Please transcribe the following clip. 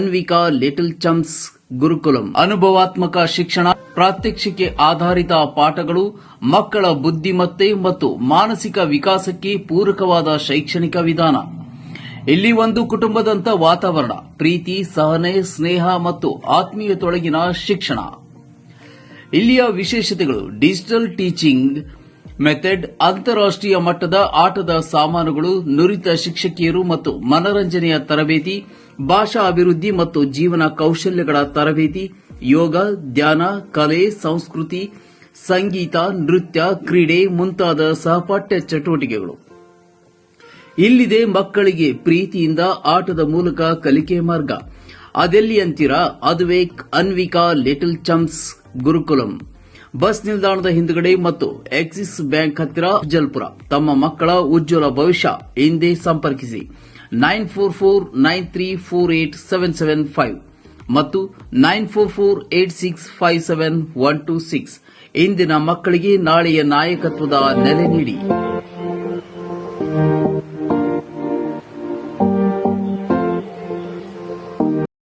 Anvika little ಚಂಪ್ಸ್ Gurukulam. ಅನುಭವಾತ್ಮಕ ಶಿಕ್ಷಣ, ಪ್ರಾತ್ಯಕ್ಷಿಕೆ ಆಧಾರಿತ ಪಾಠಗಳು, ಮಕ್ಕಳ ಬುದ್ಧಿಮತ್ತೆ ಮತ್ತು ಮಾನಸಿಕ ವಿಕಾಸಕ್ಕೆ ಪೂರಕವಾದ ಶೈಕ್ಷಣಿಕ ವಿಧಾನ. ಇಲ್ಲಿ ಒಂದು ಕುಟುಂಬದಂತ ವಾತಾವರಣ, ಪ್ರೀತಿ, ಸಹನೆ, ಸ್ನೇಹ ಮತ್ತು ಆತ್ಮೀಯತೊಳಗಿನ ಶಿಕ್ಷಣ. ಇಲ್ಲಿಯ ವಿಶೇಷತೆಗಳು: ಡಿಜಿಟಲ್ ಟೀಚಿಂಗ್ ಮೆಥಡ್, ಅಂತಾರಾಷ್ಟ್ರೀಯ ಮಟ್ಟದ ಆಟದ ಸಾಮಾನುಗಳು, ನುರಿತ ಶಿಕ್ಷಕಿಯರು ಮತ್ತು ಮನರಂಜನೆಯ ತರಬೇತಿ, ಭಾಷಾ ಅಭಿವೃದ್ಧಿ ಮತ್ತು ಜೀವನ ಕೌಶಲ್ಯಗಳ ತರಬೇತಿ, ಯೋಗ, ಧ್ಯಾನ, ಕಲೆ, ಸಂಸ್ಕೃತಿ, ಸಂಗೀತ, ನೃತ್ಯ, ಕ್ರೀಡೆ ಮುಂತಾದ ಸಹಪಾಠ್ಯ ಚಟುವಟಿಕೆಗಳು. ಇಲ್ಲಿದೆ ಮಕ್ಕಳಿಗೆ ಪ್ರೀತಿಯಿಂದ ಆಟದ ಮೂಲಕ ಕಲಿಕೆ ಮಾರ್ಗ. ಅದೆಲ್ಲಿ ಅಂತೀರಾ? ಅದುವೇ ಅನ್ವಿಕಾ ಲಿಟಲ್ ಚಂಪ್ಸ್ ಗುರುಕುಲಂ. ಬಸ್ ನಿಲ್ದಾಣದ ಹಿಂದುಗಡೆ ಮತ್ತು ಆಕ್ಸಿಸ್ ಬ್ಯಾಂಕ್ ಹತ್ತಿರ, ಜಲ್ಪುರ. ತಮ್ಮ ಮಕ್ಕಳ ಉಜ್ವಲ ಭವಿಷ್ಯ ಹಿಂದೆ ಸಂಪರ್ಕಿಸಿ 9449348775 ಮತ್ತು 9448657126. ಇಂದಿನ ಮಕ್ಕಳಿಗೆ ನಾಳೆಯ ನಾಯಕತ್ವದ ನೆಲೆ ನೀಡಿ.